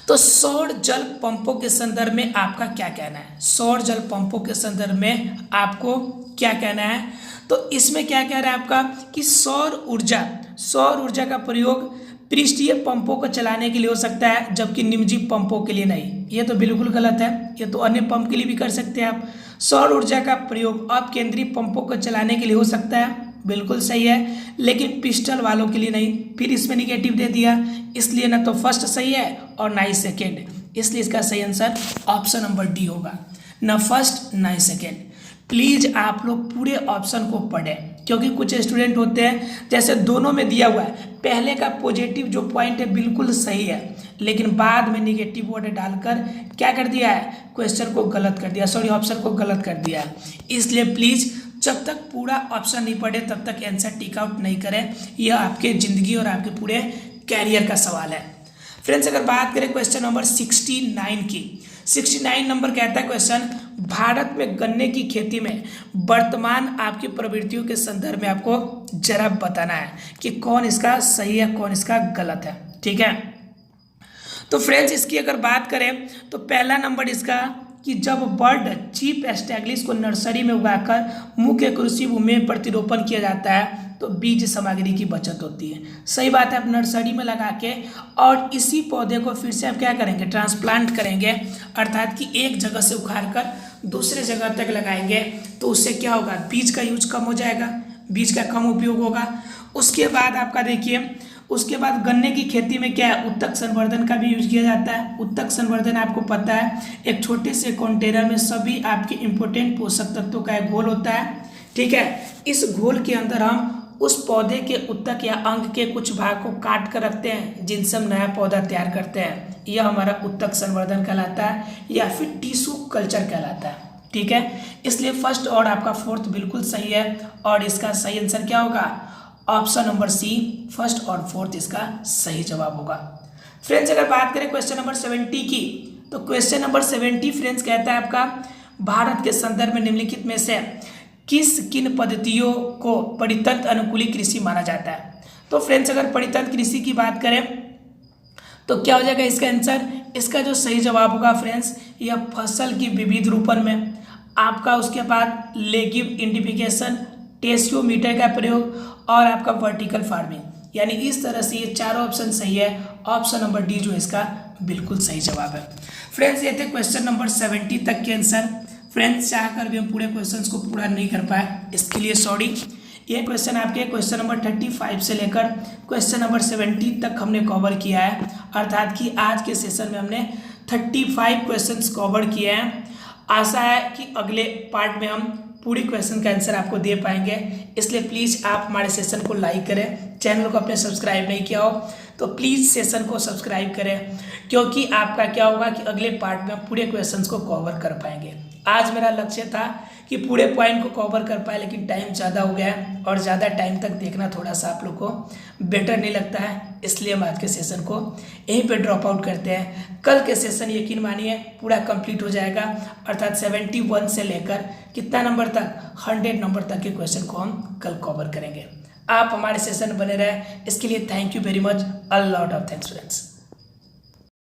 तो सौर जल पंपों के संदर्भ में आपका क्या कहना है। सौर जल पंपों के संदर्भ में आपको क्या कहना है। तो इसमें क्या कह रहा है आपका कि सौर ऊर्जा का प्रयोग पृष्ठीय पंपों को चलाने के लिए हो सकता है, जबकि निमजीव पंपों के लिए नहीं। ये तो बिल्कुल गलत है, ये तो अन्य पंप के लिए भी कर सकते हैं आप। सौर ऊर्जा का प्रयोग अपकेंद्रीय पंपों को चलाने के लिए हो सकता है, बिल्कुल सही है, लेकिन पिस्टल वालों के लिए नहीं। फिर इसमें निगेटिव दे दिया, इसलिए ना तो फर्स्ट सही है और ना ही सेकेंड, इसलिए इसका सही आंसर ऑप्शन नंबर डी होगा, ना फर्स्ट ना ही सेकेंड। प्लीज़ आप लोग पूरे ऑप्शन को पढ़ें, क्योंकि कुछ स्टूडेंट होते हैं जैसे दोनों में दिया हुआ है, पहले का पॉजिटिव जो पॉइंट है बिल्कुल सही है, लेकिन बाद में निगेटिव वर्ड डालकर क्या कर दिया है, क्वेश्चन को गलत कर दिया, सॉरी ऑप्शन को गलत कर दिया है। इसलिए प्लीज़ जब तक पूरा ऑप्शन नहीं पढ़े तब तक आंसर टिक आउट नहीं करें, यह आपके ज़िंदगी और आपके पूरे कैरियर का सवाल है। फ्रेंड्स अगर बात करें क्वेश्चन नंबर 69 की, 69 नंबर कहता है क्वेश्चन, भारत में गन्ने की खेती में वर्तमान आपकी प्रवृत्तियों के संदर्भ में आपको जरा बताना है कि कौन इसका सही है कौन इसका गलत है, ठीक है। तो फ्रेंड्स इसकी अगर बात करें तो पहला नंबर इसका कि जब बर्ड चीप एस्टैग्लिश को नर्सरी में उगाकर मुख्य कृषि भूमि में प्रतिरोपण किया जाता है तो बीज सामग्री की बचत होती है। सही बात है, आप नर्सरी में लगा के और इसी पौधे को फिर से आप क्या करेंगे, ट्रांसप्लांट करेंगे, अर्थात कि एक जगह से उखाड़ कर दूसरे जगह तक लगाएंगे, तो उससे क्या होगा, बीज का यूज कम हो जाएगा, बीज का कम उपयोग होगा। उसके बाद आपका देखिए, उसके बाद गन्ने की खेती में क्या है, उत्तक संवर्धन का भी यूज किया जाता है। उत्तक संवर्धन आपको पता है, एक छोटे से कंटेनर में सभी आपके इंपॉर्टेंट पोषक तत्वों का एक घोल होता है, ठीक है। इस घोल के अंदर हम उस पौधे के उत्तक या अंग के कुछ भाग को काट कर रखते हैं जिनसे हम नया पौधा तैयार करते हैं। यह हमारा उत्तक संवर्धन कहलाता है या फिर टिश्यू कल्चर कहलाता है, ठीक है। इसलिए फर्स्ट और आपका फोर्थ बिल्कुल सही है और इसका सही आंसर क्या होगा? ऑप्शन नंबर सी, फर्स्ट और फोर्थ इसका सही जवाब होगा। फ्रेंड्स अगर बात करें क्वेश्चन नंबर 70 की, तो क्वेश्चन नंबर 70 फ्रेंड्स कहता है आपका भारत के संदर्भ में निम्नलिखित में से किन पद्धतियों को परितंत्र अनुकूली कृषि माना जाता है? तो फ्रेंड्स अगर परितंत्र कृषि की बात करें तो क्या हो जाएगा इसका आंसर? इसका जो सही जवाब होगा फ्रेंड्स, यह फसल की विविध रूपन में आपका, उसके बाद लेगिम इंडिफिकेशन, टेस्योमीटर का प्रयोग और आपका वर्टिकल फार्मिंग, यानी इस तरह से ये चारों ऑप्शन सही है। ऑप्शन नंबर डी जो इसका बिल्कुल सही जवाब है। फ्रेंड्स ये थे क्वेश्चन नंबर 70 तक के आंसर। फ्रेंड्स चाहकर भी हम पूरे क्वेश्चंस को पूरा नहीं कर पाए, इसके लिए सॉरी। ये क्वेश्चन आपके क्वेश्चन नंबर 35 से लेकर क्वेश्चन नंबर 70 तक हमने कवर किया है, अर्थात कि आज के सेशन में हमने 35 क्वेश्चंस कवर किए हैं। आशा है कि अगले पार्ट में हम पूरी क्वेश्चन का आंसर आपको दे पाएंगे, इसलिए प्लीज़ आप हमारे सेशन को लाइक करें। चैनल को अपने सब्सक्राइब नहीं किया हो तो प्लीज़ सेशन को सब्सक्राइब करें, क्योंकि आपका क्या होगा कि अगले पार्ट में हम पूरे क्वेश्चंस को कवर कर पाएंगे। आज मेरा लक्ष्य था कि पूरे पॉइंट को कवर कर पाए, लेकिन टाइम ज़्यादा हो गया है और ज़्यादा टाइम तक देखना थोड़ा सा आप लोग को बेटर नहीं लगता है, इसलिए हम आज के सेशन को यहीं पे ड्रॉप आउट करते हैं। कल के सेशन यकीन मानिए पूरा कंप्लीट हो जाएगा, अर्थात 71 से लेकर कितना नंबर तक, 100 नंबर तक के क्वेश्चन को हम कल कवर करेंगे। आप हमारे सेशन बने रहे, इसके लिए thank you very much. A lot of thanks friends.